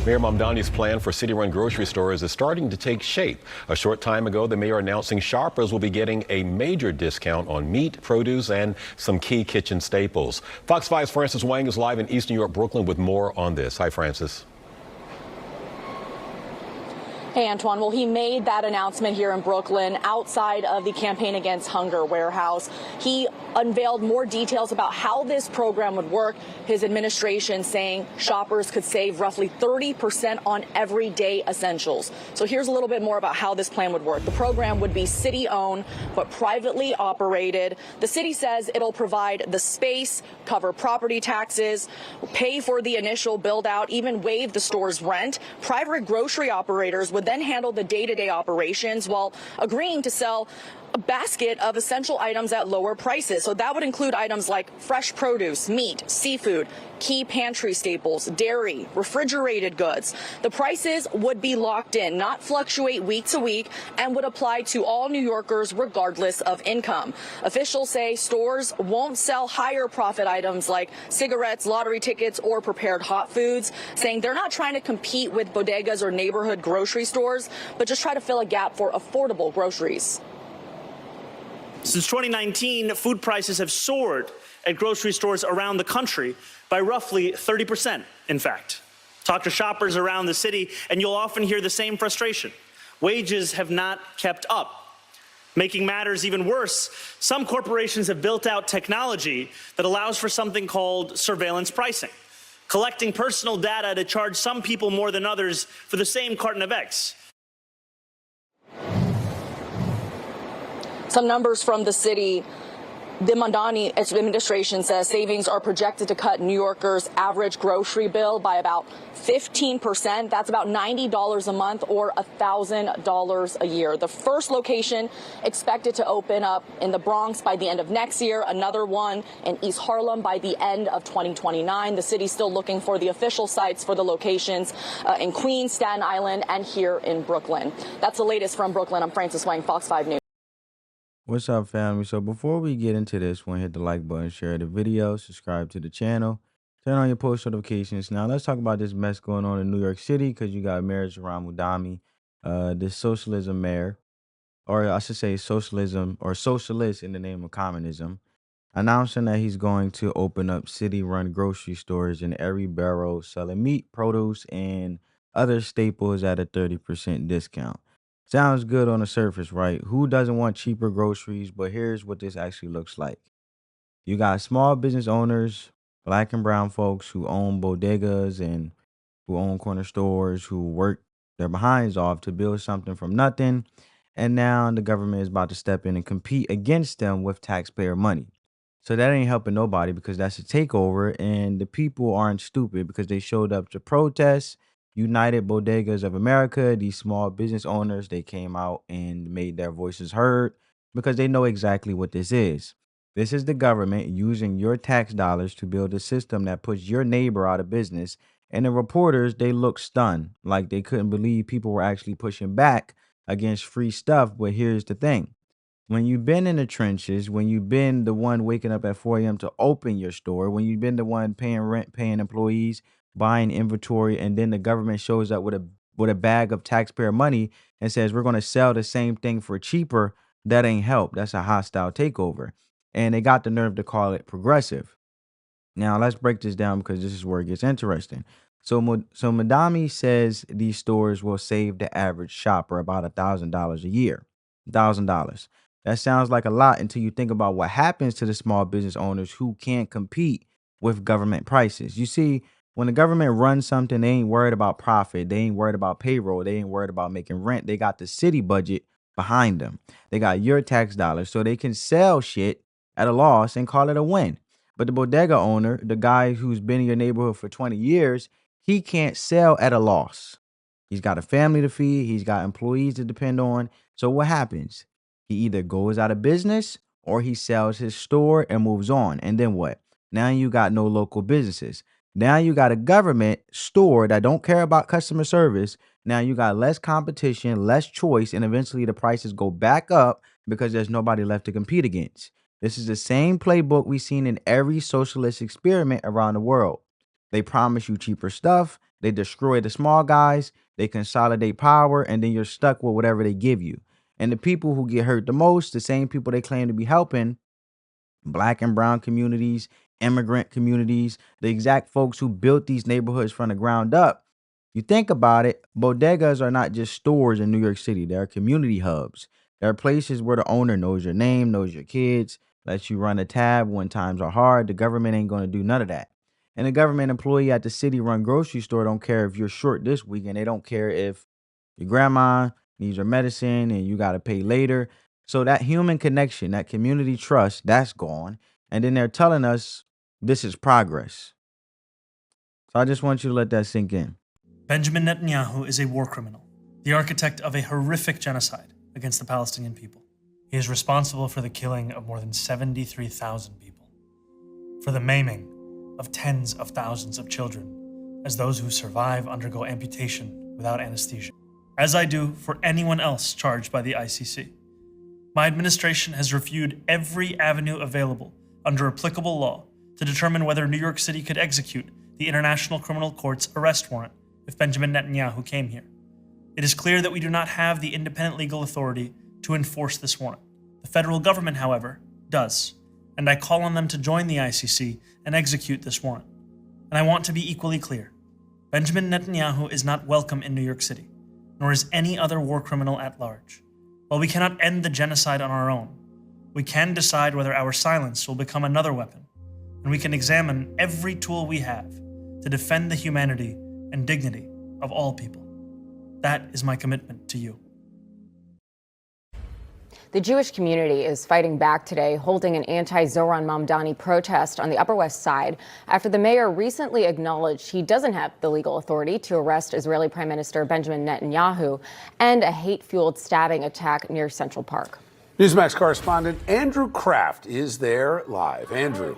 Mayor Mamdani's plan for city-run grocery stores is starting to take shape. A short time ago, the mayor announcing shoppers will be getting a major discount on meat, produce, and some key kitchen staples. Fox 5's Francis Wang is live in East New York, Brooklyn, with more on this. Hi, Francis. Hey, Antoine. Well, he made that announcement here in Brooklyn outside of the Campaign Against Hunger warehouse. He unveiled more details about how this program would work. His administration saying shoppers could save roughly 30% on everyday essentials. So here's a little bit more about how this plan would work. The program would be city-owned but privately operated. The city says it'll provide the space, cover property taxes, pay for the initial build-out, even waive the store's rent. Private grocery operators would then handle the day-to-day operations while agreeing to sell a basket of essential items at lower prices. So that would include items like fresh produce, meat, seafood, key pantry staples, dairy, refrigerated goods. The prices would be locked in, not fluctuate week to week, and would apply to all New Yorkers regardless of income. Officials say stores won't sell higher profit items like cigarettes, lottery tickets, or prepared hot foods, saying they're not trying to compete with bodegas or neighborhood grocery stores, but just try to fill a gap for affordable groceries. Since 2019, food prices have soared at grocery stores around the country by roughly 30%, in fact. Talk to shoppers around the city, and you'll often hear the same frustration. Wages have not kept up. Making matters even worse, some corporations have built out technology that allows for something called surveillance pricing, collecting personal data to charge some people more than others for the same carton of eggs. Some numbers from the city. The Mamdani administration says savings are projected to cut New Yorkers' average grocery bill by about 15%. That's about $90 a month or $1,000 a year. The first location expected to open up in the Bronx by the end of next year, another one in East Harlem by the end of 2029. The city's still looking for the official sites for the locations in Queens, Staten Island, and here in Brooklyn. That's the latest from Brooklyn. I'm Francis Wang, Fox 5 News. What's up, family? So before we get into this, want to hit the like button, share the video, subscribe to the channel, turn on your post notifications. Now let's talk about this mess going on in New York City, because you got Mayor Zohran Mamdani, this socialism mayor, or I should say socialism or socialist in the name of communism, announcing that he's going to open up city-run grocery stores in every borough, selling meat, produce, and other staples at a 30% discount. Sounds good on the surface, right? Who doesn't want cheaper groceries? But here's what this actually looks like. You got small business owners, black and brown folks who own bodegas and who own corner stores, who work their behinds off to build something from nothing. And now the government is about to step in and compete against them with taxpayer money. So that ain't helping nobody, because that's a takeover, and the people aren't stupid because they showed up to protest. United Bodegas of America, these small business owners, they came out and made their voices heard because they know exactly what this is. This is the government using your tax dollars to build a system that puts your neighbor out of business. And the reporters, they looked stunned, like they couldn't believe people were actually pushing back against free stuff. But here's the thing. When you've been in the trenches, when you've been the one waking up at 4 a.m. to open your store, when you've been the one paying rent, paying employees, buying inventory, and then the government shows up with a bag of taxpayer money and says we're going to sell the same thing for cheaper, that ain't help. That's a hostile takeover. And they got the nerve to call it progressive. Now let's break this down, because this is where it gets interesting. So Mamdani says these stores will save the average shopper about $1,000 a year. $1,000. That sounds like a lot until you think about what happens to the small business owners who can't compete with government prices. You see, when the government runs something, they ain't worried about profit. They ain't worried about payroll. They ain't worried about making rent. They got the city budget behind them. They got your tax dollars, so they can sell shit at a loss and call it a win. But the bodega owner, the guy who's been in your neighborhood for 20 years, he can't sell at a loss. He's got a family to feed. He's got employees to depend on. So what happens? He either goes out of business or he sells his store and moves on. And then what? Now you got no local businesses. Now you got a government store that don't care about customer service. Now you got less competition, less choice, and eventually the prices go back up because there's nobody left to compete against. This is the same playbook we've seen in every socialist experiment around the world. They promise you cheaper stuff, They destroy the small guys, they consolidate power, and then you're stuck with whatever they give you. And the people who get hurt the most, the same people they claim to be helping, black and brown communities, immigrant communities, the exact folks who built these neighborhoods from the ground up. You think about it, bodegas are not just stores in New York City. They are community hubs. There are places where the owner knows your name, knows your kids, lets you run a tab when times are hard. The government ain't going to do none of that. And the government employee at the city-run grocery store don't care if you're short this week, and they don't care if your grandma needs your medicine and you got to pay later. So that human connection, that community trust, that's gone. And then they're telling us this is progress. So I just want you to let that sink in. Benjamin Netanyahu is a war criminal, the architect of a horrific genocide against the Palestinian people. He is responsible for the killing of more than 73,000 people, for the maiming of tens of thousands of children, as those who survive undergo amputation without anesthesia, as I do for anyone else charged by the ICC. My administration has reviewed every avenue available under applicable law to determine whether New York City could execute the International Criminal Court's arrest warrant if Benjamin Netanyahu came here. It is clear that we do not have the independent legal authority to enforce this warrant. The federal government, however, does, and I call on them to join the ICC and execute this warrant. And I want to be equally clear. Benjamin Netanyahu is not welcome in New York City, nor is any other war criminal at large. While we cannot end the genocide on our own, we can decide whether our silence will become another weapon, and we can examine every tool we have to defend the humanity and dignity of all people. That is my commitment to you. The Jewish community is fighting back today, holding an anti-Zohran Mamdani protest on the Upper West Side after the mayor recently acknowledged he doesn't have the legal authority to arrest Israeli Prime Minister Benjamin Netanyahu and a hate-fueled stabbing attack near Central Park. Newsmax correspondent Andrew Kraft is there live. Andrew.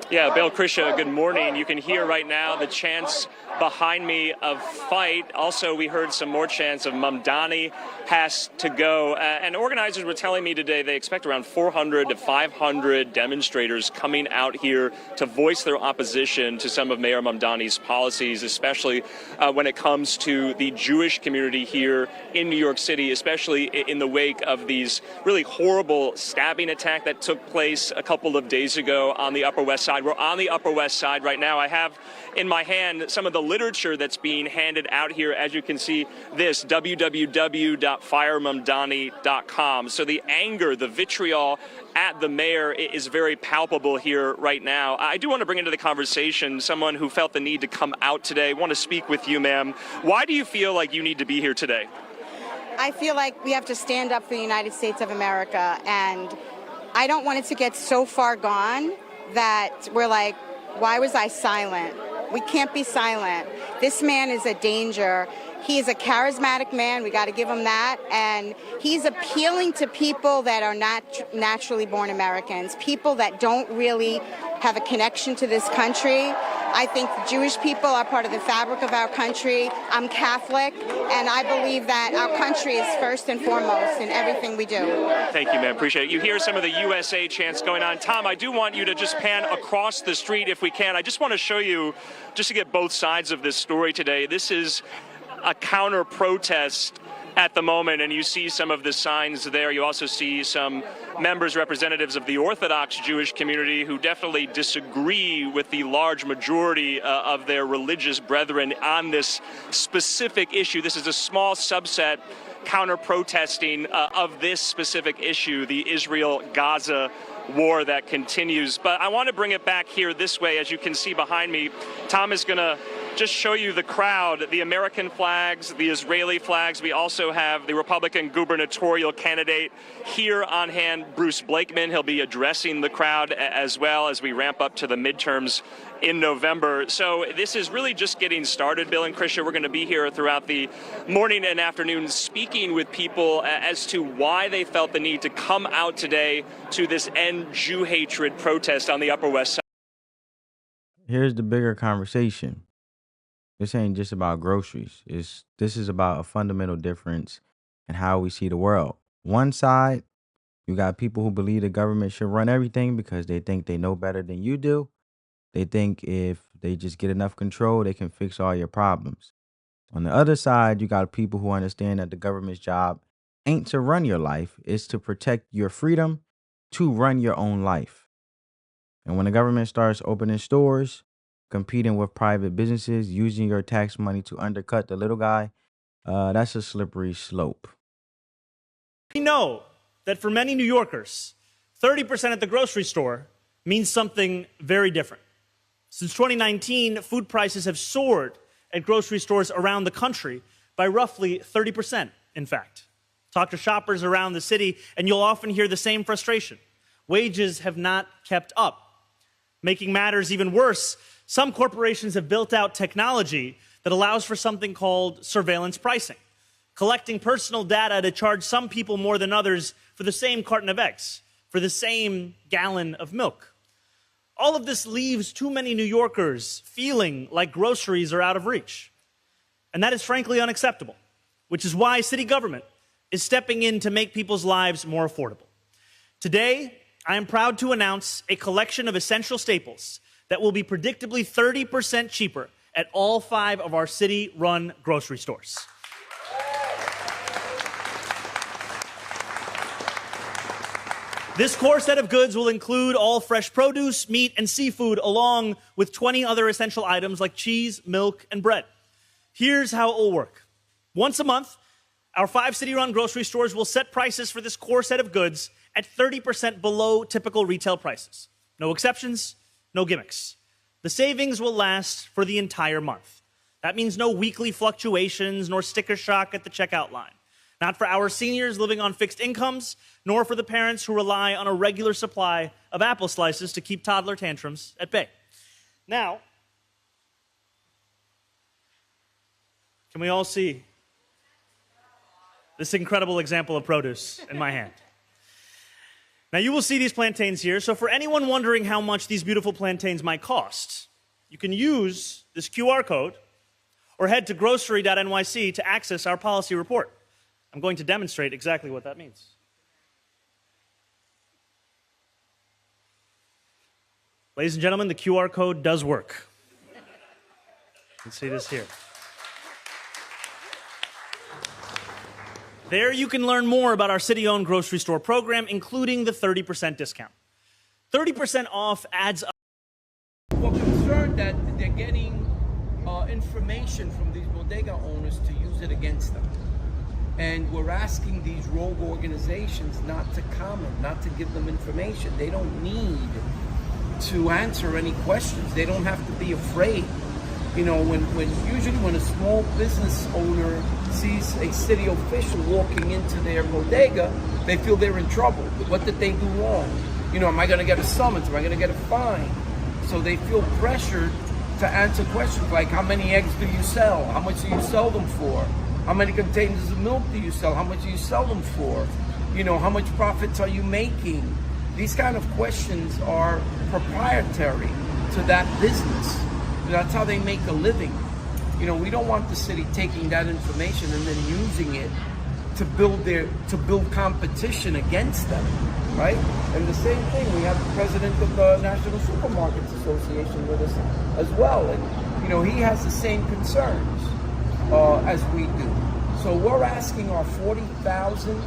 Yeah, Bill, Krisha, good morning. You can hear right now the chants behind me of fight. Also, we heard some more chants of Mamdani has to go. And organizers were telling me today they expect around 400 to 500 demonstrators coming out here to voice their opposition to some of Mayor Mamdani's policies, especially when it comes to the Jewish community here in New York City, especially in the wake of these really horrible stabbing attack that took place a couple of days ago on the Upper West Side. We're on the Upper West Side right now. I have in my hand some of the literature that's being handed out here. As you can see, this www.firemamdani.com. So the anger, the vitriol at the mayor is very palpable here right now. I do want to bring into the conversation someone who felt the need to come out today. I want to speak with you, ma'am. Why do you feel like you need to be here today? I feel like we have to stand up for the United States of America, and I don't want it to get so far gone that we're like, why was I silent? We can't be silent. This man is a danger. He is a charismatic man. We got to give him that. And he's appealing to people that are not naturally born Americans, people that don't really have a connection to this country. I think the Jewish people are part of the fabric of our country. I'm Catholic, and I believe that our country is first and foremost in everything we do. Thank you, ma'am. Appreciate it. You hear some of the USA chants going on. Tom, I do want you to just pan across the street if we can. I just want to show you, just to get both sides of this story today, this is a counter-protest at the moment, and you see some of the signs there. You also see some members, representatives of the Orthodox Jewish community who definitely disagree with the large majority of their religious brethren on this specific issue. This is a small subset counter-protesting of this specific issue, the Israel-Gaza war that continues. But I want to bring it back here this way. As you can see behind me, Tom is going to just show you the crowd, the American flags, the Israeli flags. We also have the Republican gubernatorial candidate here on hand, Bruce Blakeman. He'll be addressing the crowd as well as we ramp up to the midterms in November. So this is really just getting started, Bill and Krisha. We're going to be here throughout the morning and afternoon speaking with people as to why they felt the need to come out today to this End Jew Hatred protest on the Upper West Side. Here's the bigger conversation. This ain't just about groceries. This is about a fundamental difference in how we see the world. One side, you got people who believe the government should run everything because they think they know better than you do. They think if they just get enough control, they can fix all your problems. On the other side, you got people who understand that the government's job ain't to run your life, it's to protect your freedom to run your own life. And when the government starts opening stores, competing with private businesses, using your tax money to undercut the little guy, that's a slippery slope. We know that for many New Yorkers, 30% at the grocery store means something very different. Since 2019, food prices have soared at grocery stores around the country by roughly 30%, in fact. Talk to shoppers around the city, and you'll often hear the same frustration. Wages have not kept up. Making matters even worse, some corporations have built out technology that allows for something called surveillance pricing, collecting personal data to charge some people more than others for the same carton of eggs, for the same gallon of milk. All of this leaves too many New Yorkers feeling like groceries are out of reach. And that is frankly unacceptable, which is why city government is stepping in to make people's lives more affordable. Today, I am proud to announce a collection of essential staples that will be predictably 30% cheaper at all 5 of our city-run grocery stores. This core set of goods will include all fresh produce, meat, and seafood, along with 20 other essential items like cheese, milk, and bread. Here's how it will work. Once a month, our 5 city-run grocery stores will set prices for this core set of goods at 30% below typical retail prices. No exceptions, no gimmicks. The savings will last for the entire month. That means no weekly fluctuations nor sticker shock at the checkout line. Not for our seniors living on fixed incomes, nor for the parents who rely on a regular supply of apple slices to keep toddler tantrums at bay. Now, can we all see this incredible example of produce in my hand? Now, you will see these plantains here, so for anyone wondering how much these beautiful plantains might cost, you can use this QR code or head to grocery.nyc to access our policy report. I'm going to demonstrate exactly what that means. Ladies and gentlemen, the QR code does work. You can see this here. There you can learn more about our city-owned grocery store program, including the 30% discount. 30% off adds up. We're concerned that they're getting information from these bodega owners to use it against them. And we're asking these rogue organizations not to comment, not to give them information. They don't need to answer any questions. They don't have to be afraid. You know, usually when a small business owner sees a city official walking into their bodega, they feel they're in trouble. What did they do wrong? You know, am I going to get a summons? Am I going to get a fine? So they feel pressured to answer questions like, how many eggs do you sell? How much do you sell them for? How many containers of milk do you sell? How much do you sell them for? You know, how much profits are you making? These kind of questions are proprietary to that business. That's how they make a living. You know, we don't want the city taking that information and then using it to build competition against them, right? And the same thing, we have the president of the National Supermarkets Association with us as well, and you know, he has the same concerns as we do. So we're asking our 40,000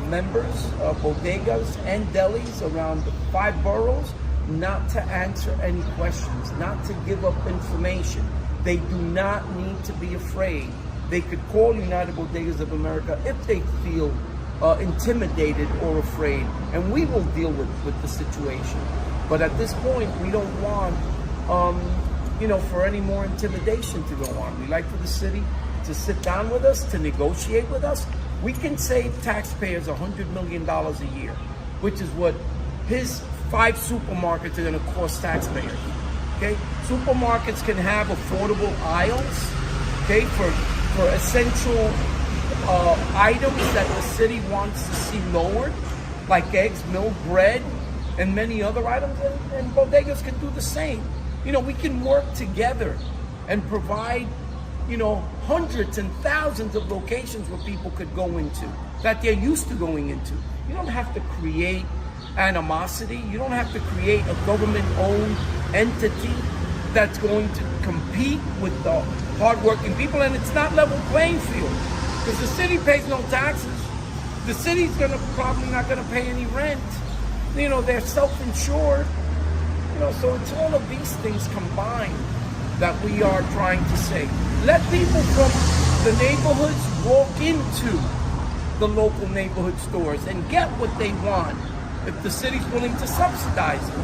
members, bodegas and delis around the 5 boroughs not to answer any questions, not to give up information. They do not need to be afraid. They could call United Bodegas of America if they feel intimidated or afraid, and we will deal with the situation. But at this point, we don't want you know, for any more intimidation to go on. We like for the city to sit down with us, to negotiate with us. We can save taxpayers $100 million a year, which is what his 5 supermarkets are going to cost taxpayers. Okay, supermarkets can have affordable aisles, okay, for essential items that the city wants to see lowered, like eggs, milk, bread, and many other items, and bodegas can do the same. You know, we can work together and provide, you know, hundreds and thousands of locations where people could go into that they're used to going into. You don't have to create animosity. You don't have to create a government-owned entity that's going to compete with the hardworking people, and it's not level playing field because the city pays no taxes. The city's probably not gonna pay any rent. You know, they're self-insured. You know, so it's all of these things combined that we are trying to say. Let people from the neighborhoods walk into the local neighborhood stores and get what they want if the city's willing to subsidize it.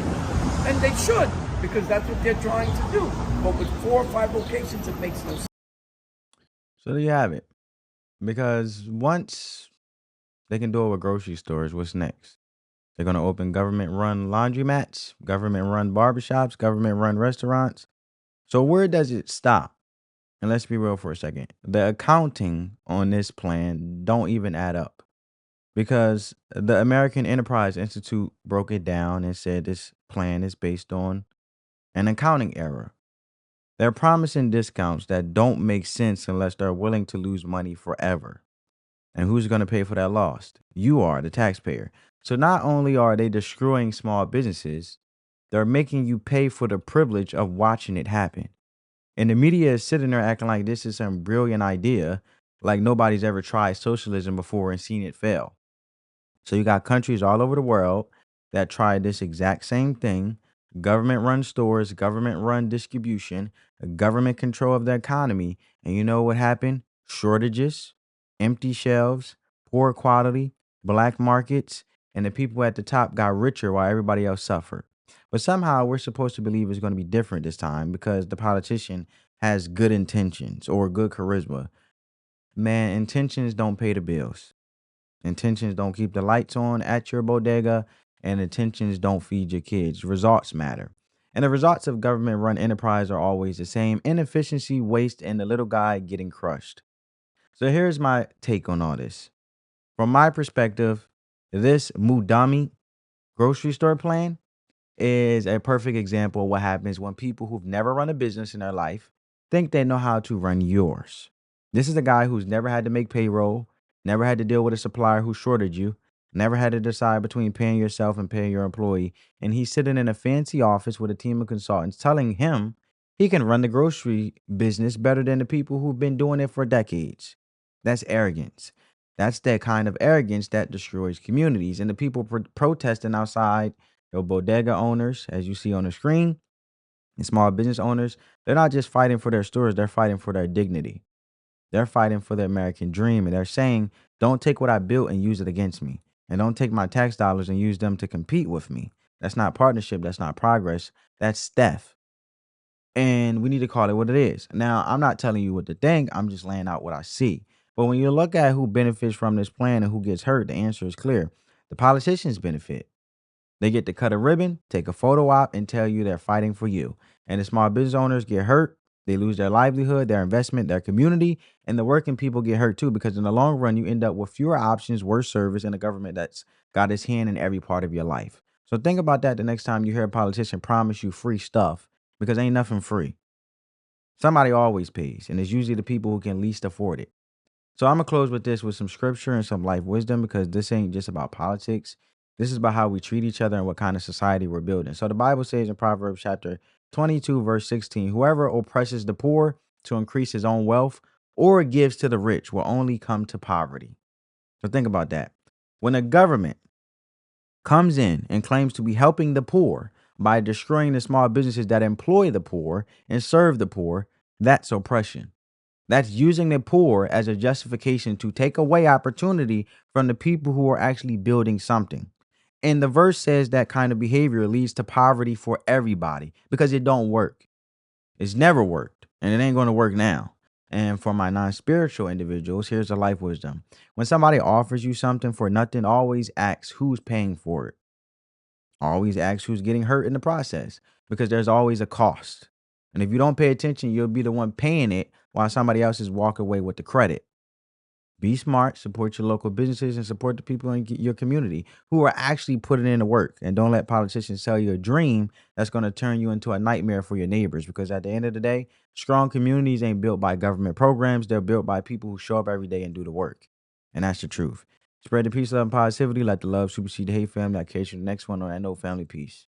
And they should, because that's what they're trying to do. But with 4 or 5 locations, it makes no sense. So there you have it. Because once they can do it with grocery stores, what's next? They're going to open government-run laundromats, government-run barbershops, government-run restaurants. So where does it stop? And let's be real for a second. The accounting on this plan don't even add up. Because the American Enterprise Institute broke it down and said this plan is based on an accounting error. They're promising discounts that don't make sense unless they're willing to lose money forever. And who's going to pay for that loss? You are, the taxpayer. So not only are they destroying small businesses, they're making you pay for the privilege of watching it happen. And the media is sitting there acting like this is some brilliant idea, like nobody's ever tried socialism before and seen it fail. So you got countries all over the world that tried this exact same thing. Government-run stores, government-run distribution, government control of the economy. And you know what happened? Shortages, empty shelves, poor quality, black markets, and the people at the top got richer while everybody else suffered. But somehow we're supposed to believe it's going to be different this time because the politician has good intentions or good charisma. Man, intentions don't pay the bills. Intentions don't keep the lights on at your bodega, and intentions don't feed your kids. Results matter. And the results of government-run enterprise are always the same: inefficiency, waste, and the little guy getting crushed. So here's my take on all this. From my perspective, this Mamdani grocery store plan is a perfect example of what happens when people who've never run a business in their life think they know how to run yours. This is a guy who's never had to make payroll, never had to deal with a supplier who shorted you, never had to decide between paying yourself and paying your employee. And he's sitting in a fancy office with a team of consultants telling him he can run the grocery business better than the people who've been doing it for decades. That's arrogance. That's that kind of arrogance that destroys communities. And the people protesting outside, the bodega owners, as you see on the screen, and small business owners, they're not just fighting for their stores, they're fighting for their dignity. They're fighting for the American dream. And they're saying, don't take what I built and use it against me. And don't take my tax dollars and use them to compete with me. That's not partnership. That's not progress. That's theft. And we need to call it what it is. Now, I'm not telling you what to think. I'm just laying out what I see. But when you look at who benefits from this plan and who gets hurt, the answer is clear. The politicians benefit. They get to cut a ribbon, take a photo op, and tell you they're fighting for you. And the small business owners get hurt. They lose their livelihood, their investment, their community, and the working people get hurt too, because in the long run, you end up with fewer options, worse service, and a government that's got its hand in every part of your life. So think about that the next time you hear a politician promise you free stuff, because ain't nothing free. Somebody always pays, and it's usually the people who can least afford it. So I'm going to close with this, with some scripture and some life wisdom, because this ain't just about politics. This is about how we treat each other and what kind of society we're building. So the Bible says in Proverbs chapter 22, verse 16, whoever oppresses the poor to increase his own wealth or gives to the rich will only come to poverty. So think about that. When a government comes in and claims to be helping the poor by destroying the small businesses that employ the poor and serve the poor, that's oppression. That's using the poor as a justification to take away opportunity from the people who are actually building something. And the verse says that kind of behavior leads to poverty for everybody because it don't work. It's never worked, and it ain't going to work now. And for my non-spiritual individuals, here's a life wisdom. When somebody offers you something for nothing, always ask who's paying for it. Always ask who's getting hurt in the process, because there's always a cost. And if you don't pay attention, you'll be the one paying it while somebody else is walking away with the credit. Be smart, support your local businesses, and support the people in your community who are actually putting in the work. And don't let politicians sell you a dream that's going to turn you into a nightmare for your neighbors. Because at the end of the day, strong communities ain't built by government programs. They're built by people who show up every day and do the work. And that's the truth. Spread the peace, love, and positivity. Let the love supersede the hate, family. I catch you in the next one on that note, family. Peace.